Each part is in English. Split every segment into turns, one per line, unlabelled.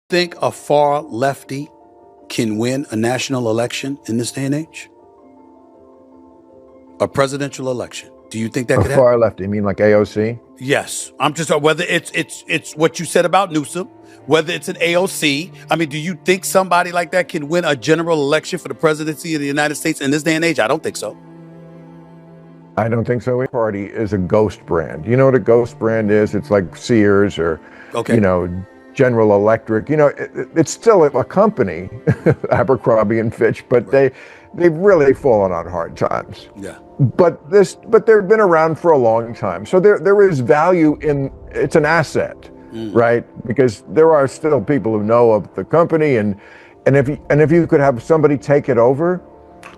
Think a far lefty can win a national election in this day and age? A presidential election. Do you think that could happen?
Far left, you mean like AOC?
Yes. I'm just whether it's what you said about Newsom, whether it's an AOC. I mean, do you think somebody like that can win a general election for the presidency of the United States in this day and age? I don't think so.
I don't think so. Party is a ghost brand. You know what a ghost brand is? It's like Sears or, General Electric. It's still a company, Abercrombie and Fitch, but they've really fallen on hard times.
Yeah.
But they've been around for a long time. So there is value in, it's an asset, right? Because there are still people who know of the company, and if you could have somebody take it over,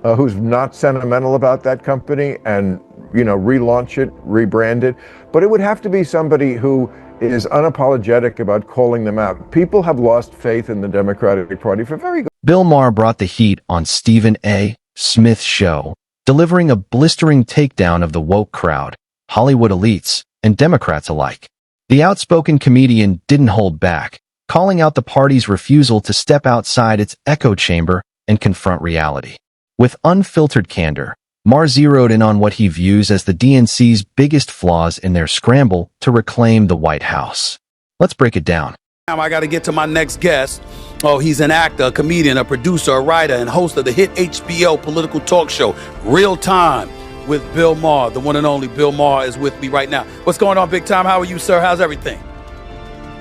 who's not sentimental about that company and relaunch it, rebrand it, but it would have to be somebody who is unapologetic about calling them out. People have lost faith in the Democratic Party for very good.
Bill Maher brought the heat on Stephen A. Smith's show, delivering a blistering takedown of the woke crowd, Hollywood elites, and Democrats alike. The outspoken comedian didn't hold back, calling out the party's refusal to step outside its echo chamber and confront reality. With unfiltered candor, Maher zeroed in on what he views as the DNC's biggest flaws in their scramble to reclaim the White House. Let's break it down.
Now I got to get to my next guest. Oh, he's an actor, a comedian, a producer, a writer, and host of the hit HBO political talk show, Real Time with Bill Maher. The one and only Bill Maher is with me right now. What's going on, Big Time? How are you, sir? How's everything?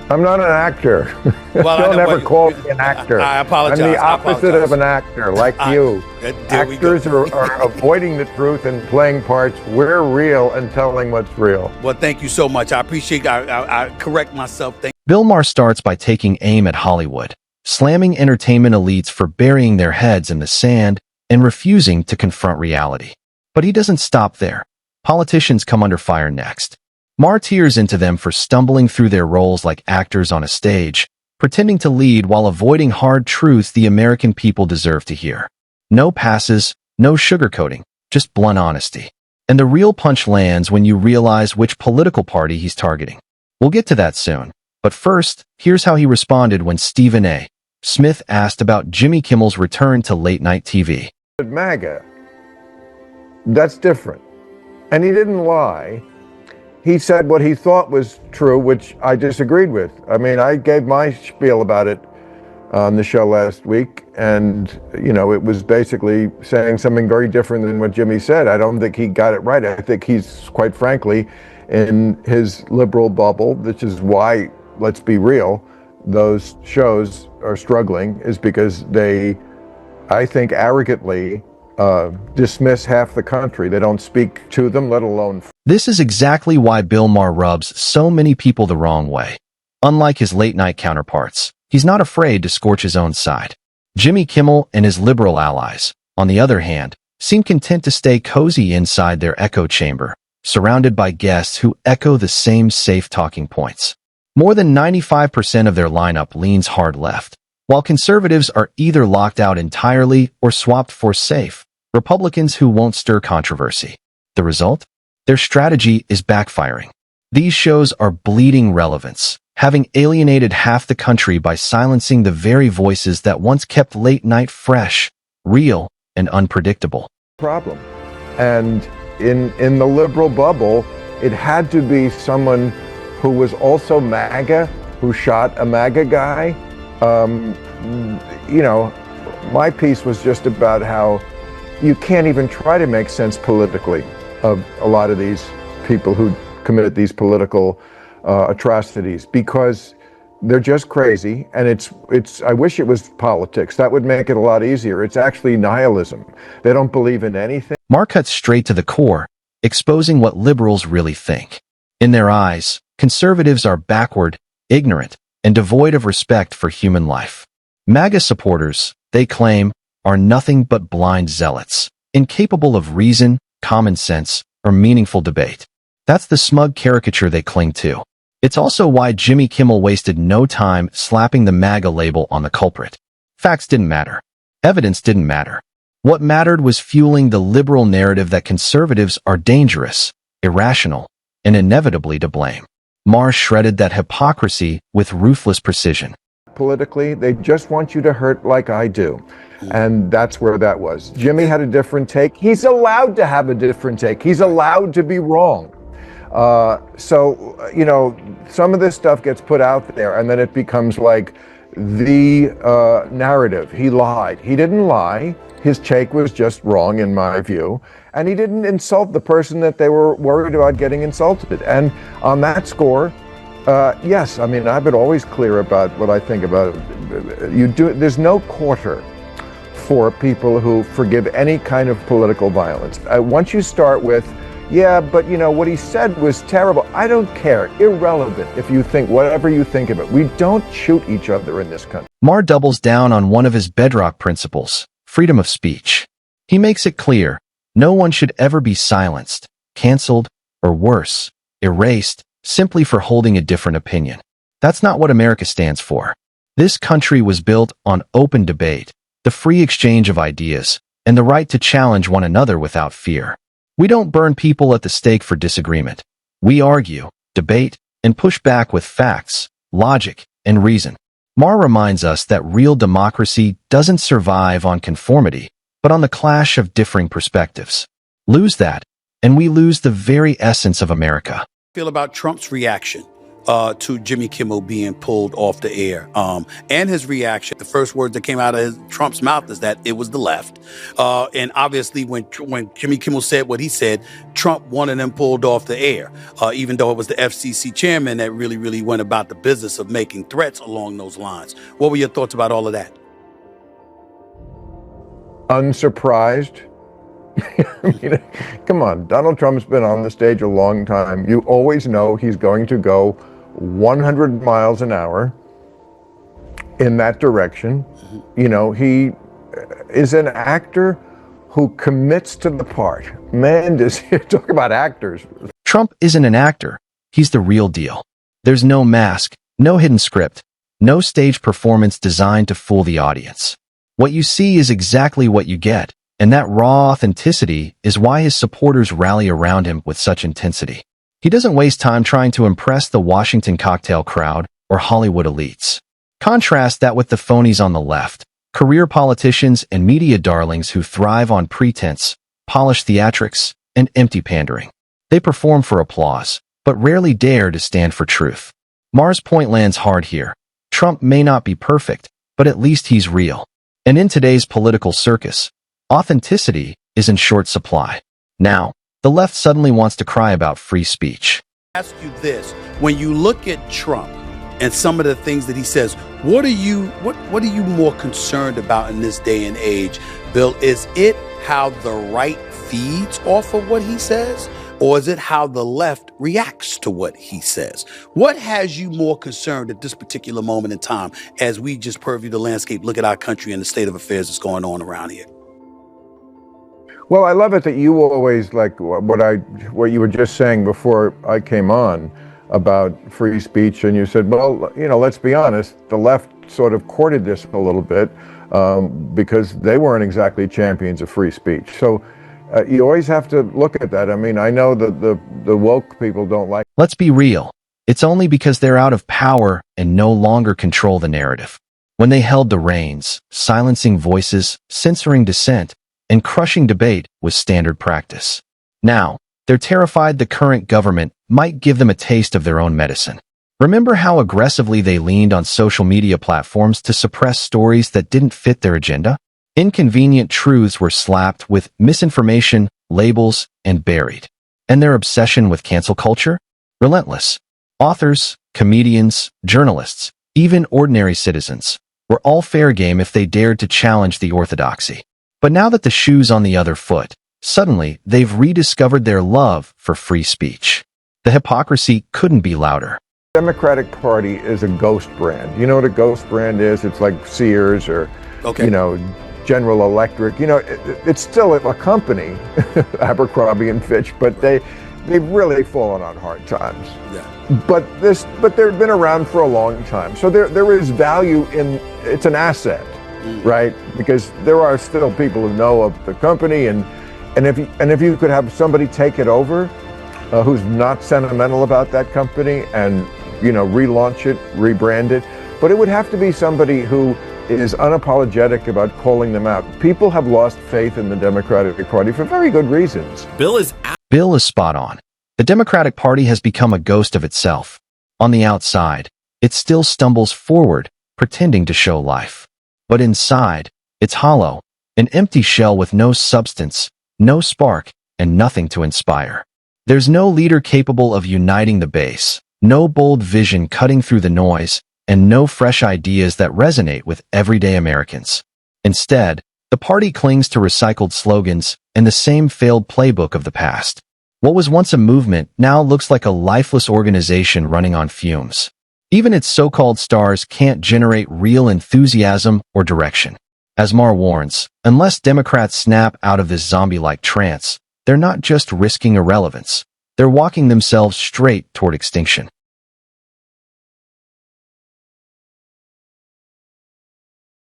I'm not an actor.
Well,
Don't ever call me an actor.
I apologize.
I'm the opposite of an actor, like you. Actors are avoiding the truth and playing parts. We're real and telling what's real.
Well, thank you so much. I appreciate I correct myself.
Bill Maher starts by taking aim at Hollywood, slamming entertainment elites for burying their heads in the sand and refusing to confront reality. But he doesn't stop there. Politicians come under fire next. Maher tears into them for stumbling through their roles like actors on a stage, pretending to lead while avoiding hard truths the American people deserve to hear. No passes, no sugarcoating, just blunt honesty. And the real punch lands when you realize which political party he's targeting. We'll get to that soon. But first, here's how he responded when Stephen A. Smith asked about Jimmy Kimmel's return to late-night TV.
MAGA. That's different. And he didn't lie. He said what he thought was true, which I disagreed with. I mean, I gave my spiel about it on the show last week, and, it was basically saying something very different than what Jimmy said. I don't think he got it right. I think he's, quite frankly, in his liberal bubble, which is why, let's be real, those shows are struggling, is because they, I think, arrogantly dismiss half the country. They don't speak to them, let alone.
This is exactly why Bill Maher rubs so many people the wrong way. Unlike his late-night counterparts, he's not afraid to scorch his own side. Jimmy Kimmel and his liberal allies, on the other hand, seem content to stay cozy inside their echo chamber, surrounded by guests who echo the same safe talking points. More than 95% of their lineup leans hard left, while conservatives are either locked out entirely or swapped for safe Republicans who won't stir controversy. The result? Their strategy is backfiring. These shows are bleeding relevance, having alienated half the country by silencing the very voices that once kept late night fresh, real, and unpredictable.
Problem. And in the liberal bubble, it had to be someone who was also MAGA, who shot a MAGA guy. My piece was just about how you can't even try to make sense politically of a lot of these people who committed these political atrocities, because they're just crazy. And it's I wish it was politics. That would make it a lot easier. It's actually nihilism. They don't believe in anything.
Maher cuts straight to the core, exposing what liberals really think. In their eyes, conservatives are backward, ignorant, and devoid of respect for human life. MAGA supporters, they claim, are nothing but blind zealots, incapable of reason, common sense, or meaningful debate. That's the smug caricature they cling to. It's also why Jimmy Kimmel wasted no time slapping the MAGA label on the culprit. Facts didn't matter. Evidence didn't matter. What mattered was fueling the liberal narrative that conservatives are dangerous, irrational, and inevitably to blame. Maher shredded that hypocrisy with ruthless precision.
politically. They just want you to hurt like I do. And that's where that was. Jimmy had a different take. He's allowed to have a different take. He's allowed to be wrong. So, you know, some of this stuff gets put out there and then it becomes like the narrative. He lied. He didn't lie. His take was just wrong, in my view. And he didn't insult the person that they were worried about getting insulted. And on that score, yes, I mean, I've been always clear about what I think about it. There's no quarter for people who forgive any kind of political violence. Once you start with, yeah, but you know, what he said was terrible. I don't care. Irrelevant if you think whatever you think of it. We don't shoot each other in this country.
Maher doubles down on one of his bedrock principles, freedom of speech. He makes it clear, no one should ever be silenced, canceled, or worse, erased, simply for holding a different opinion. That's not what America stands for. This country was built on open debate, the free exchange of ideas, and the right to challenge one another without fear. We don't burn people at the stake for disagreement. We argue, debate, and push back with facts, logic, and reason. Maher reminds us that real democracy doesn't survive on conformity, but on the clash of differing perspectives. Lose that, and we lose the very essence of America.
Feel about Trump's reaction to Jimmy Kimmel being pulled off the air, and his reaction. The first words that came out of Trump's mouth is that it was the left, and obviously when Jimmy Kimmel said what he said, Trump wanted him pulled off the air, even though it was the FCC chairman that really went about the business of making threats along those lines. What were your thoughts about all of that?
Unsurprised. I mean, come on, Donald Trump's been on the stage a long time. You always know he's going to go 100 miles an hour in that direction. You know, he is an actor who commits to the part. Man, does he talk about actors.
Trump isn't an actor. He's the real deal. There's no mask, no hidden script, no stage performance designed to fool the audience. What you see is exactly what you get. And that raw authenticity is why his supporters rally around him with such intensity. He doesn't waste time trying to impress the Washington cocktail crowd or Hollywood elites. Contrast that with the phonies on the left, career politicians and media darlings who thrive on pretense, polished theatrics, and empty pandering. They perform for applause, but rarely dare to stand for truth. Maher's point lands hard here. Trump may not be perfect, but at least he's real. And in today's political circus, authenticity is in short supply. Now, the left suddenly wants to cry about free speech.
Ask you this, when you look at Trump and some of the things that he says, what are you more concerned about in this day and age, Bill? Is it how the right feeds off of what he says, or is it how the left reacts to what he says? What has you more concerned at this particular moment in time as we just purview the landscape, look at our country and the state of affairs that's going on around here?
Well, I love it that you always, like what you were just saying before I came on about free speech, and you said, well, you know, let's be honest, the left sort of courted this a little bit because they weren't exactly champions of free speech. So you always have to look at that. I mean, I know that the woke people don't like.
Let's be real. It's only because they're out of power and no longer control the narrative. When they held the reins, silencing voices, censoring dissent, and crushing debate was standard practice. Now, they're terrified the current government might give them a taste of their own medicine. Remember how aggressively they leaned on social media platforms to suppress stories that didn't fit their agenda? Inconvenient truths were slapped with misinformation, labels, and buried. And their obsession with cancel culture? Relentless. Authors, comedians, journalists, even ordinary citizens were all fair game if they dared to challenge the orthodoxy. But now that the shoe's on the other foot, suddenly they've rediscovered their love for free speech. The hypocrisy couldn't be louder.
The Democratic Party is a ghost brand. You know what a ghost brand is? It's like Sears or, you know, General Electric. You know, it's still a company, Abercrombie and Fitch, but they've really fallen on hard times. Yeah. But they've been around for a long time. So there is value in, it's an asset. Right, because there are still people who know of the company, and if you could have somebody take it over, who's not sentimental about that company, and you know, relaunch it, rebrand it, But it would have to be somebody who is unapologetic about calling them out. People have lost faith in the Democratic Party for very good reasons.
Bill is spot on. The Democratic Party has become a ghost of itself. On the outside, it still stumbles forward, pretending to show life. But inside, it's hollow, an empty shell with no substance, no spark, and nothing to inspire. There's no leader capable of uniting the base, no bold vision cutting through the noise, and no fresh ideas that resonate with everyday Americans. Instead, the party clings to recycled slogans and the same failed playbook of the past. What was once a movement now looks like a lifeless organization running on fumes. Even its so-called stars can't generate real enthusiasm or direction. As Maher warns, unless Democrats snap out of this zombie-like trance, they're not just risking irrelevance. They're walking themselves straight toward extinction.